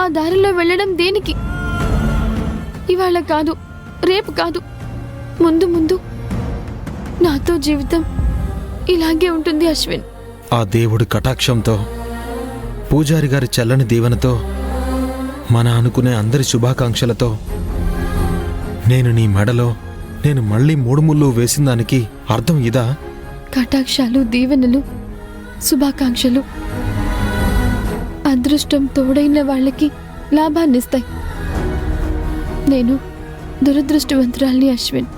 ఆ దారిలో వెళ్ళడం దేనికి? ఇవాళ కాదు, రేపు కాదు, ముందు ముందు నాతో జీవితం ఇలాగే ఉంటుంది అశ్విన్. ఆ దేవుడి కటాక్షంతో, పూజారి గారి చల్లని దీవెనతో, మన అనుకునే అందరి శుభాకాంక్షలతో నేను నీ మెడలో నేను మళ్ళీ 3 ముళ్ళు వేసిన దానికి అర్థం ఇదా? కటాక్షాలు, దీవెనలు, శుభాకాంక్షలు అదృష్టం తోడైన వాళ్ళకి లాభాన్నిస్తాయి. నేను దురదృష్టవంతురాల్ని అశ్విన్.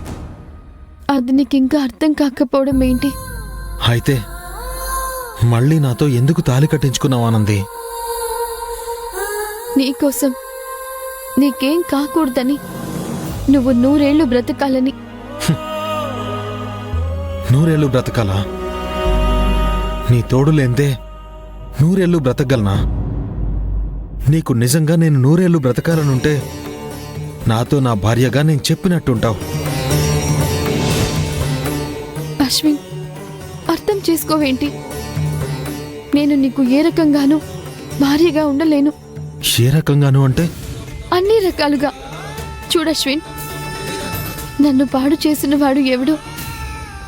అది నీకింకా అర్థం కాకపోవడం ఏంటి? అయితే మళ్ళీ నాతో ఎందుకు తాళి కట్టించుకున్నావు ఆనంది? నీకోసం, నీకేం కాకూడదని, నువ్వు 100 ఏళ్ళు బ్రతకాలని. 100 ఏళ్ళు బ్రతకాలా? నీ తోడు లేందే 100 ఏళ్ళు బ్రతకగలనా? నీకు నిజంగా నేను 100 ఏళ్ళు బ్రతకాలనుంటే నాతో నా భార్యగా నేను చెప్పినట్టుంటావు. అశ్విన్, అర్థం చేసుకోవేంటి? నేను నీకు ఏ రకంగానూ భార్యగా ఉండలేను. ఏ రకంగాను అంటే? అన్ని రకాలుగా. చూడశ్విన్, నన్ను పాడు చేసిన వాడు ఎవడో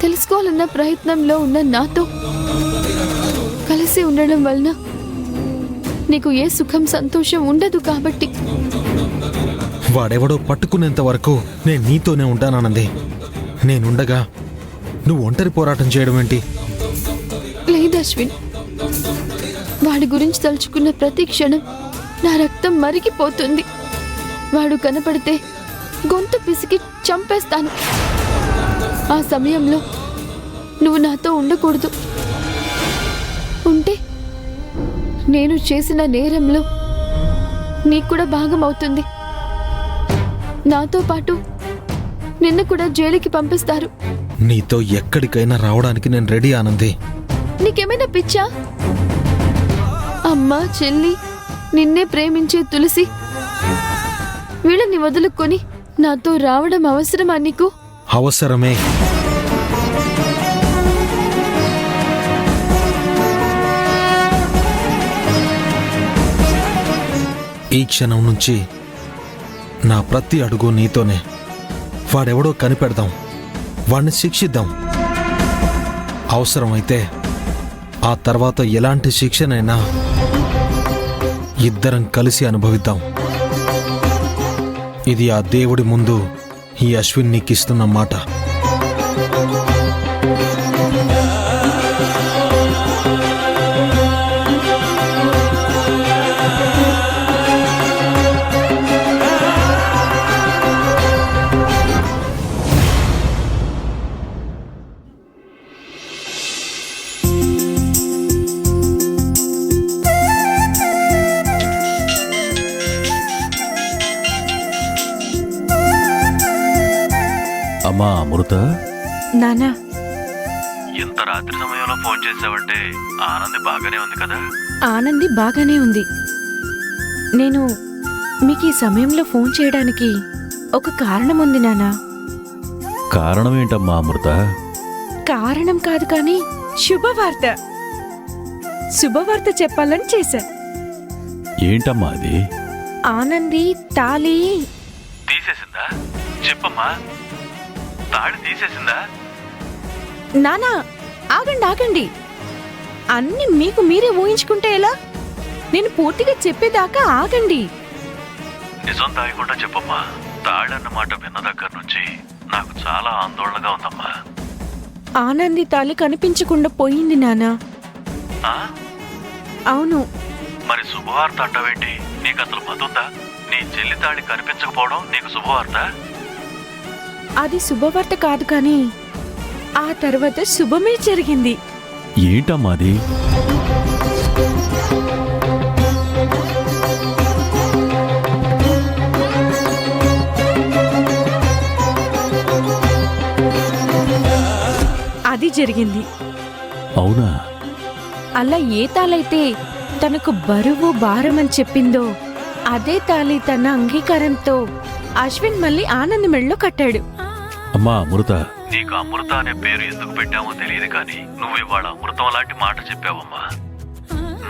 తెలుసుకోవాలన్న ప్రయత్నంలో ఉన్న నాతో కలిసి ఉండడం వలన నీకు ఏ సుఖం, సంతోషం ఉండదు. కాబట్టి వాడెవడో పట్టుకునేంత వరకు నేను నీతోనే ఉంటానంది. నేనుండగా నువ్వు ఒంటరి పోరాటం చేయడం ఏంటి? లేదు అశ్విన్, వాడి గురించి తలుచుకున్న ప్రతి క్షణం నా రక్తం మరిగిపోతుంది. వాడు కనపడితే గొంతు పిసికి చంపేస్తాను. ఆ సమయంలో నువ్వు నాతో ఉండకూడదు. ఉంటే నేను చేసిన నేరంలో నీకు కూడా భాగం అవుతుంది. నాతో పాటు నిన్ను కూడా జైలుకి పంపిస్తారు. నీతో ఎక్కడికైనా రావడానికి నేను రెడీ ఆనంది. నీకేమైనా పిచ్చా? అమ్మ, చెల్లి, నిన్నే ప్రేమించే తులసి వీళ్ళని వదులుకొని నాతో రావడం అవసరమా నీకు? అవసరమే. ఈ క్షణం నుంచి నా ప్రతి అడుగు నీతోనే. వాడెవడో కనిపెడదాం, వాడిని శిక్షిద్దాం. అవసరమైతే ఆ తర్వాత ఎలాంటి శిక్షనైనా ఇద్దరం కలిసి అనుభవిద్దాం. ఇది ఆ దేవుడి ముందు ఈ అశ్విన్ నీకిస్తున్న మాట. అమ్మా అమృత, నానా, ఇంత రాత్రి సమయంలో ఫోన్ చేసావంటే ఆనంది బాగానే ఉంది కదా? ఆనంది బాగానే ఉంది. నేను మీకు ఈ సమయంలో ఫోన్ చేయడానికి ఒక కారణం ఉంది నానా. కారణం ఏంటమ్మా అమృత? కారణం కాదు కానీ శుభవార్త. శుభవార్త చెప్పాలని చేశా. ఏంటమ్మా అది? ఆనంది తాళి తీసేసిందా? చెప్పమ్మా, తాళి తీసేసిందా? నానా, ఆగండి ఆగండి. అన్ని మీకు మీరే ఊహించుకుంటే ఎలా? నేను పూర్తిగా చెప్పేదాకా ఆగండి. నిజం దాయకుండా చెప్పమ్మా. తాళన్న మాట విన్న దగ్గర నుంచి నాకు చాలా ఆందోళనగా ఉందమ్మా. ఆనంది తాళి కనిపించకుండా పోయింది నానా. అవును. మరి శుభవార్త అంటావేంటి? నీకు అసలు మతుందా? నీ చెల్లి తాళి కనిపించకపోవడం నీకు శుభవార్త? అది శుభవార్త కాదు కానీ ఆ తర్వాత శుభమే జరిగింది. ఏంటమ్మా అది? అది జరిగింది. అవునా? అలా ఏ తాళైతే తనకు బరువు భారమని చెప్పిందో అదే తాళి తన అంగీకారంతో అశ్విన్ మళ్ళీ ఆనంద్ మెళ్ళలో కట్టాడు. అమ్మా అమృత, నీకు అమృత అనే పేరు ఎందుకు పెట్టామో తెలియదు కానీ నువ్వు ఇవాళ అమృతం లాంటి మాట చెప్పావమ్మా.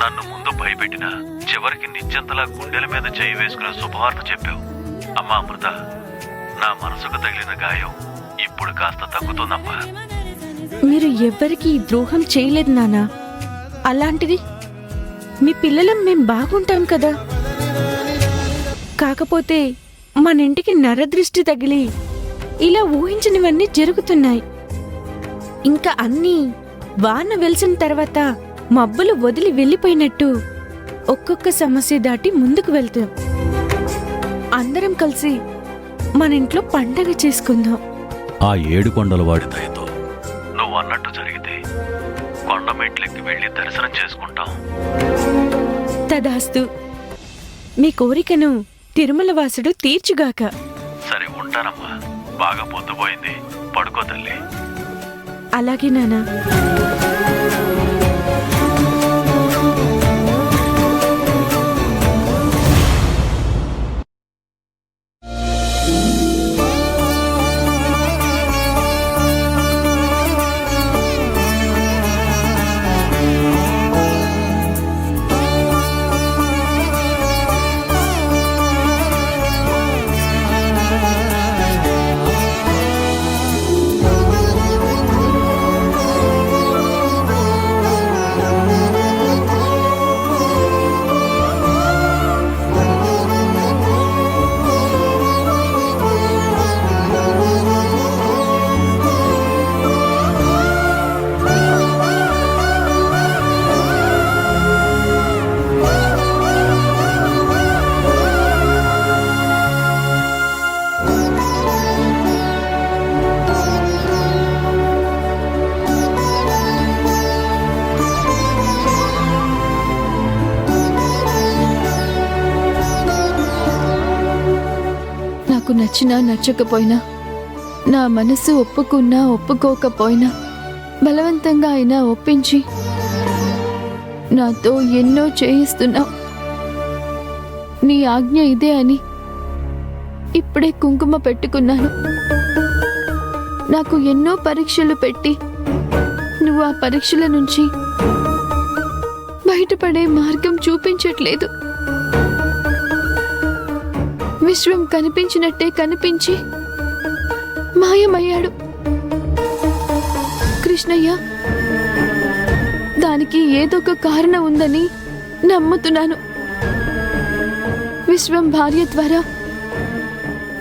నన్ను ముందు భయపెట్టినా చివరికి నిశ్చంతలా గుండెల మీద చేయి వేసుకునే శుభవార్త చెప్పావు. అమ్మా అమృత, నా మనసుకు తగిలిన గాయం ఇప్పుడు కాస్త తగ్గుతుందమ్మా. మీరు ఎవ్వరికీ ద్రోహం చేయలేదు నానా. అలాంటిది మీ పిల్లలం మేం బాగుంటాం కదా. కాకపోతే మన ఇంటికి నరదృష్టి తగిలి ఇలా ఊహించనివన్నీ జరుగుతున్నాయి. ఇంకా అన్నీ వాన వెలిసిన తర్వాత మబ్బులు వదిలి వెళ్ళిపోయినట్టు ఒక్కొక్క సమస్య దాటి ముందుకు వెళ్తాం. అందరం కలిసి మన ఇంట్లో పండగ చేసుకుందాం. ఆ 7 కొండల వాడి దయతో నువ్వు అన్నట్టు జరిగితే కొండ మెట్లెక్కి వెళ్ళి దర్శనం చేసుకుంటాం. తదాస్తు. మీ కోరికను తిరుమల వాసుడు తీర్చుగాక. సరే ఉంటానమ్మా, బాగా పొద్దుపోయింది, పడుకో తల్లి. అలాగే నానా. నాకు నచ్చినా నచ్చకపోయినా, నా మనసు ఒప్పుకున్నా ఒప్పుకోకపోయినా బలవంతంగా అయినా ఒప్పించి నాతో ఎన్నో చేయిస్తున్నావు. నీ ఆజ్ఞ ఇదే అని ఇప్పుడే కుంకుమ పెట్టుకున్నాను. నాకు ఎన్నో పరీక్షలు పెట్టి నువ్వు ఆ పరీక్షల నుంచి బయటపడే మార్గం చూపించట్లేదు. విశ్వం కనిపించినట్టే కనిపించి మాయమయ్యాడు. కృష్ణయ్య, దానికి ఏదో ఒక కారణం ఉందని నమ్ముతున్నాను. విశ్వం భార్య ద్వారా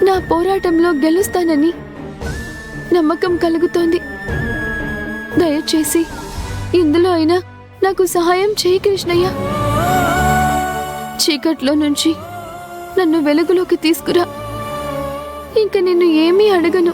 నా పోరాటంలో గెలుస్తానని నమ్మకం కలుగుతోంది. దయచేసి ఇందులో అయినా నాకు సహాయం చేయి కృష్ణయ్య. చీకట్లో నుంచి నన్ను వెలుగులోకి తీసుకురా. ఇంక నిన్ను ఏమీ అడగను.